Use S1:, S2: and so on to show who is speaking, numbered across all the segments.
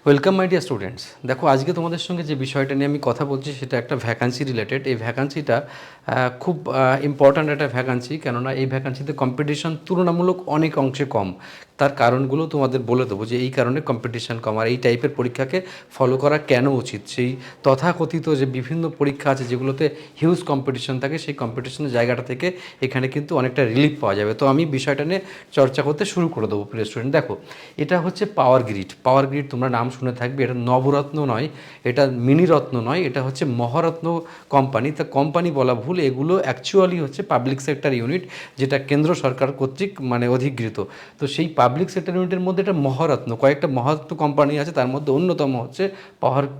S1: Welcome my dear students. দেখো আজকে তোমাদের সঙ্গে যে বিষয়টা নিয়ে আমি কথা বলছি সেটা একটা ভ্যাকান্সি রিলেটেড। এই ভ্যাকান্সিটা খুব ইম্পর্ট্যান্ট একটা ভ্যাকান্সি, কেননা এই ভ্যাকান্সিতে কম্পিটিশন তুলনামূলক অনেক অংশে কম। তার কারণগুলো তোমাদের বলে দেবো যে এই কারণে কম্পিটিশন কম, আর এই টাইপের পরীক্ষাকে ফলো করা কেন উচিত। সেই তথাকথিত যে বিভিন্ন পরীক্ষা আছে যেগুলোতে হিউজ কম্পিটিশন থাকে, সেই কম্পিটিশনের জায়গাটা থেকে এখানে কিন্তু অনেকটা রিলিফ পাওয়া যাবে। তো আমি বিষয়টা নিয়ে চর্চা করতে শুরু করে দেবো প্রিয় স্টুডেন্ট। দেখো, এটা হচ্ছে পাওয়ার গ্রিড। পাওয়ার গ্রিড তোমরা নাম শুনে থাকবে, এটা নবরত্ন নয়, এটা মিনি রত্ন নয়, এটা হচ্ছে মহারত্ন কোম্পানি। তা কোম্পানি বলা ভুল, এগুলো অ্যাকচুয়ালি হচ্ছে পাবলিক সেক্টর ইউনিট, যেটা কেন্দ্র সরকার কর্তৃক অধিগৃহীত। তো সেই পাবলিক সেক্টর ইউনিটের মধ্যে এটা মহারত্ন, কয়েকটা মহারত্ন কোম্পানি আছে, তার মধ্যে অন্যতম হচ্ছে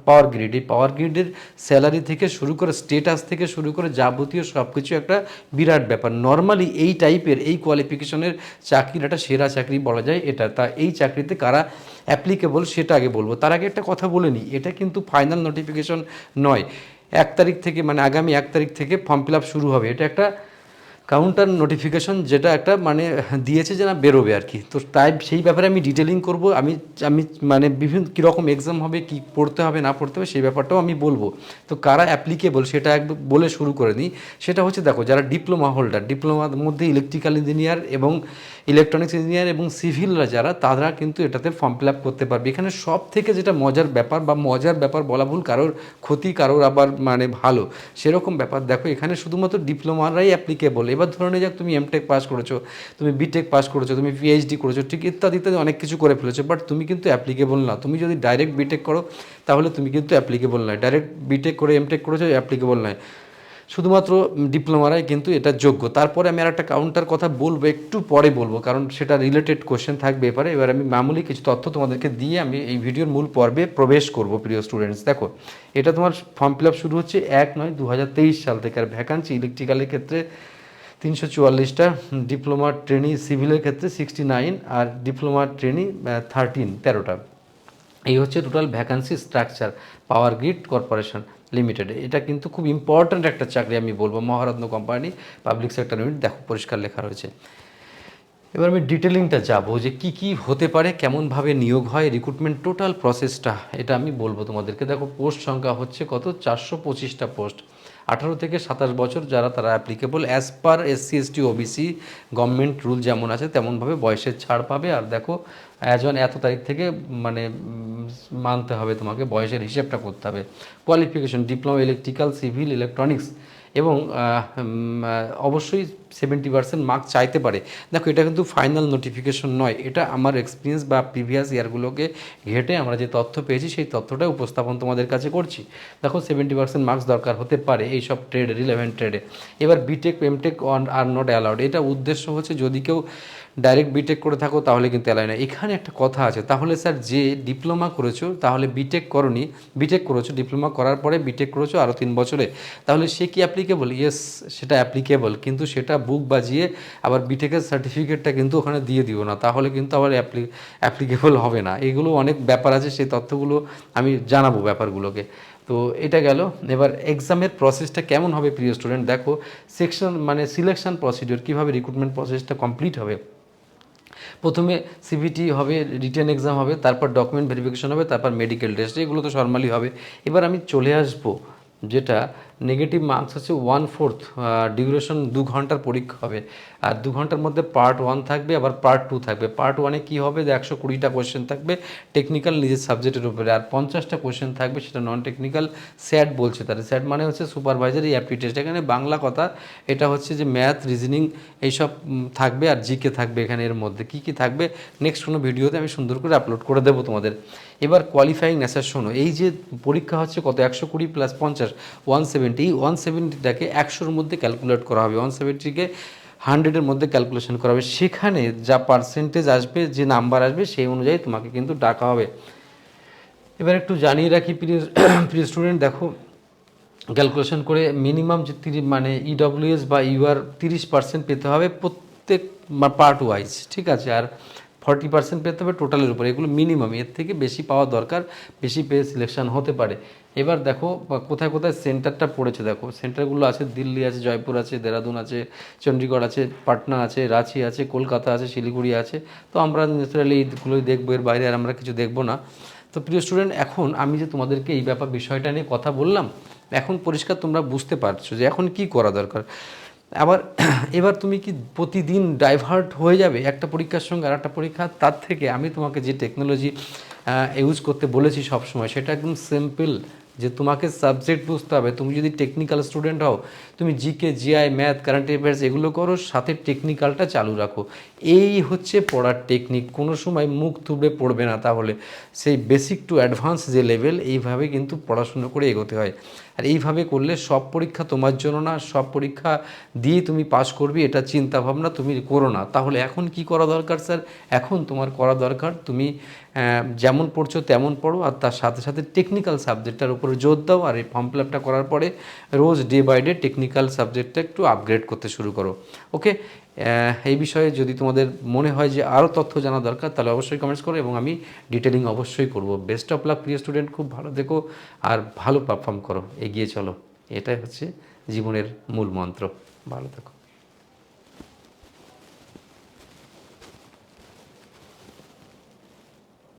S1: পাওয়ার গ্রিড। এই পাওয়ার গ্রিডের স্যালারি থেকে শুরু করে স্টেটাস থেকে শুরু করে যাবতীয় সব কিছু একটা বিরাট ব্যাপার। নর্মালি এই টাইপের এই কোয়ালিফিকেশনের চাকরির একটা সেরা চাকরি বলা যায় এটা। তা এই চাকরিতে কারা অ্যাপ্লিকেবল সেটা আগে বলবো। তার আগে একটা কথা বলে নিই, এটা কিন্তু ফাইনাল নোটিফিকেশন নয়। 1 তারিখ থেকে আগামী 1 তারিখ থেকে ফর্ম ফিল আপ শুরু হবে। এটা একটা কাউন্টার নোটিফিকেশন, যেটা একটা দিয়েছে যে না বেরোবে আর কি। তো তাই সেই ব্যাপারে আমি ডিটেলিং করব। আমি আমি বিভিন্ন কীরকম এক্সাম হবে, কি পড়তে হবে না পড়তে হবে সেই ব্যাপারটাও আমি বলবো। তো কারা অ্যাপ্লিকেবল সেটা একবার বলে শুরু করে নিই। সেটা হচ্ছে, দেখো, যারা ডিপ্লোমা হোল্ডার, ডিপ্লোমার মধ্যে ইলেকট্রিক্যাল ইঞ্জিনিয়ার এবং ইলেকট্রনিক্স ইঞ্জিনিয়ার এবং সিভিলরা যারা, তারা কিন্তু এটাতে ফর্ম ফিল আপ করতে পারবে। এখানে সব থেকে যেটা মজার ব্যাপার, বা মজার ব্যাপার বলা ভুল, কারোর ক্ষতি কারোর আবার ভালো সেরকম ব্যাপার, দেখো এখানে শুধুমাত্র ডিপ্লোমারাই অ্যাপ্লিকেবল। এবার ধরে নিয়ে যাক তুমি এমটেক পাস করেছো, তুমি বিটেক পাস করেছো, তুমি পিএইচডি করেছো, ঠিক ইত্যাদি ইত্যাদি অনেক কিছু করে ফেলেছো, বাট তুমি কিন্তু অ্যাপ্লিকেবল না। তুমি যদি ডাইরেক্ট বিটেক করো তাহলে তুমি কিন্তু অ্যাপ্লিকেবল নয়। ডাইরেক্ট বিটেক করে এমটেক করেছো, অ্যাপ্লিকেবল নয়। শুধুমাত্র ডিপ্লোমারাই কিন্তু এটা যোগ্য। তারপরে আমি আর একটা কাউন্টার কথা বলবো, একটু পরে বলবো, কারণ সেটা রিলেটেড কোশ্চেন থাকবে এবারে। এবার আমি মামুলি কিছু তথ্য তোমাদেরকে দিয়ে আমি এই ভিডিওর মূল পর্বে প্রবেশ করবো প্রিয় স্টুডেন্টস। দেখো, এটা তোমার ফর্ম ফিল আপ শুরু হচ্ছে 1/9/2023 সাল থেকে। আর ভ্যাকান্সি ইলেকট্রিক্যালের ক্ষেত্রে 344টা, ডিপ্লোমা ট্রেনি সিভিলের ক্ষেত্রে 69, আর ডিপ্লোমা ট্রেনি 13টা। এই হচ্ছে total vacancy structure power grid corporation limited. এটা কিন্তু খুব ইম্পর্ট্যান্ট একটা চাকরি আমি বলবো, Maharatna company, public sector unit. দেখো পরিষ্কার লেখা রয়েছে। এবার আমি ডিটেলিংটা যাবো যে কি কি হতে পারে, কেমনভাবে নিয়োগ হয়, রিক্রুটমেন্ট টোটাল প্রসেসটা এটা আমি বলবো তোমাদেরকে। দেখো, পোস্ট সংখ্যা হচ্ছে কত, 425টা পোস্ট। 18 থেকে 27 বছর যারা, তারা applicable as per SC ST OBC government rule যেমন আছে তেমনভাবে বয়সের ছাড় পাবে। আর দেখো, এত তারিখ থেকে মানতে হবে, তোমাকে বয়সের হিসেবটা করতে হবে। Qualification diploma electrical civil electronics, এবং অবশ্যই 70% মার্কস চাইতে পারে। দেখো, এটা কিন্তু ফাইনাল নোটিফিকেশন নয়, এটা আমার এক্সপিরিয়েন্স বা প্রিভিয়াস ইয়ারগুলোকে ঘেটে আমরা যে তথ্য পেয়েছি সেই তথ্যটা উপস্থাপন তোমাদের কাছে করছি। দেখো, 70% মার্কস দরকার হতে পারে এইসব ট্রেডে, রিলেভেন্ট ট্রেডে। এবার বিটেক এমটেক আর নট অ্যালাউড। এটা উদ্দেশ্য হচ্ছে যদি কেউ ডাইরেক্ট বিটেক করে থাকো তাহলে কিন্তু অ্যালাউ না। এখানে একটা কথা আছে, তাহলে স্যার যে ডিপ্লোমা করেছো, তাহলে বিটেক করনি, বিটেক করেছো, ডিপ্লোমা করার পরে বিটেক করেছো আরও 3 বছরে, তাহলে সে কি অ্যাপ্লিকেবল? ইয়েস, সেটা অ্যাপ্লিকেবল, কিন্তু সেটা বুক বাজিয়ে আবার বিটেকের সার্টিফিকেটটা কিন্তু ওখানে দিয়ে দিও না, তাহলে কিন্তু আবার অ্যাপ্লিকেবল হবে না। এগুলো অনেক ব্যাপার আছে, সেই তথ্যগুলো আমি জানাবো ব্যাপারগুলোকে। তো এটা গেল। এবার এক্সামের প্রসেসটা কেমন হবে প্রিয় স্টুডেন্ট, দেখো সেকশন সিলেকশন প্রসিডিওর, কীভাবে রিক্রুটমেন্ট প্রসেসটা কমপ্লিট হবে। প্রথমে সিভিটি হবে, রিটেন এক্সাম হবে, তারপর ডকুমেন্ট ভেরিফিকেশন হবে, তারপর মেডিকেল টেস্ট, এগুলো তো নরমালি হবে। এবার আমি চলে আসবো যেটা নেগেটিভ মার্কস হচ্ছে 1/4, ডিউরেশন 2 ঘন্টার পরীক্ষা হবে। আর 2 ঘন্টার মধ্যে পার্ট 1 থাকবে, আবার পার্ট 2 থাকবে। পার্ট 1-এ কী হবে, 120টা কোয়েশ্চেন থাকবে টেকনিক্যাল নিজের সাবজেক্টের উপরে, আর 50টা কোয়েশ্চেন থাকবে সেটা নন টেকনিক্যাল, স্যাট বলছে তারা। স্যাট মানে হচ্ছে সুপারভাইজারি অ্যাপটিটিউড। এখানে বাংলা কথা, এটা হচ্ছে যে ম্যাথ, রিজনিং এইসব থাকবে, আর জিকে থাকবে। এখানে এর মধ্যে কী কী থাকবে নেক্সট কোনো ভিডিওতে আমি সুন্দর করে আপলোড করে দেবো তোমাদের। এবার কোয়ালিফাইং নেশার শোনো, এই যে পরীক্ষা হচ্ছে কত, 120 + 50 170। এই 170টাকে 100-র মধ্যে ক্যালকুলেট করা হবে, 170কে 100-এর মধ্যে ক্যালকুলেশন করা হবে। সেখানে যা পার্সেন্টেজ আসবে, যে নাম্বার আসবে, সেই অনুযায়ী তোমাকে কিন্তু ডাকা হবে। এবার একটু জানিয়ে রাখি প্রিয় স্টুডেন্ট, দেখো ক্যালকুলেশন করে মিনিমাম যে EWS বা UR 30% পেতে হবে প্রত্যেক পার্ট ওয়াইজ, ঠিক আছে। আর 40% পেতে হবে টোটালের উপরে, এগুলো মিনিমাম, এর থেকে বেশি পাওয়া দরকার, বেশি পেয়ে সিলেকশন হতে পারে। এবার দেখো কোথায় কোথায় সেন্টারটা পড়েছে, দেখো সেন্টারগুলো আছে দিল্লি আছে, জয়পুর আছে, দেরাদুন আছে, চণ্ডীগড় আছে, পাটনা আছে, রাঁচি আছে, কলকাতা আছে, শিলিগুড়ি আছে। তো আমরা ন্যাচারালি এইগুলোই দেখবো, এর বাইরে আর আমরা কিছু দেখবো না। তো প্রিয় স্টুডেন্ট, এখন আমি যে তোমাদেরকে এই বিষয়টা নিয়ে কথা বললাম, এখন পরিষ্কার তোমরা বুঝতে পারছো যে এখন কি করা দরকার। আবার এবার তুমি কি প্রতিদিন ডাইভার্ট হয়ে যাবে একটা পরীক্ষার সঙ্গে আর একটা পরীক্ষা? তার থেকে আমি তোমাকে যে টেকনোলজি ইউজ করতে বলেছি সবসময়, সেটা একদম সিম্পল, যে তোমাকে সাবজেক্ট বুঝতে হবে। তুমি যদি টেকনিক্যাল স্টুডেন্ট হও, তুমি GK, GI, math, current affairs এগুলো করো, সাথে টেকনিক্যালটা চালু রাখো। এই হচ্ছে পড়ার টেকনিক। কোনো সময় মুখ থুবড়ে পড়বে না, তাহলে সেই বেসিক টু অ্যাডভান্স যে লেভেল, এইভাবে কিন্তু পড়াশুনো করে এগোতে হয়। আর এইভাবে করলে সব পরীক্ষা তোমার জন্য না, সব পরীক্ষা দিয়ে তুমি পাস করবে এটা চিন্তাভাবনা তুমি করো না। তাহলে এখন কি করা দরকার স্যার? এখন তোমার করা দরকার, তুমি যেমন পড়ছো তেমন পড়ো, আর তার সাথে সাথে টেকনিক্যাল সাবজেক্টটার উপরে জোর দাও। আর এই ফর্ম ফিল আপটা করার পরে রোজ ডে বাই ডে টেকনিক্যাল সাবজেক্টটা একটু আপগ্রেড করতে শুরু করো। ওকে, এই বিষয়ে যদি তোমাদের মনে হয় যে আরও তথ্য জানা দরকার, তাহলে অবশ্যই কমেন্টস করো এবং আমি ডিটেলিং অবশ্যই করব। বেস্ট অফ লাক প্রিয় স্টুডেন্ট, খুব ভালো থেকো আর ভালো পারফর্ম করো, এগিয়ে চলো। এটাই হচ্ছে জীবনের মূল মন্ত্র। ভালো থেকো।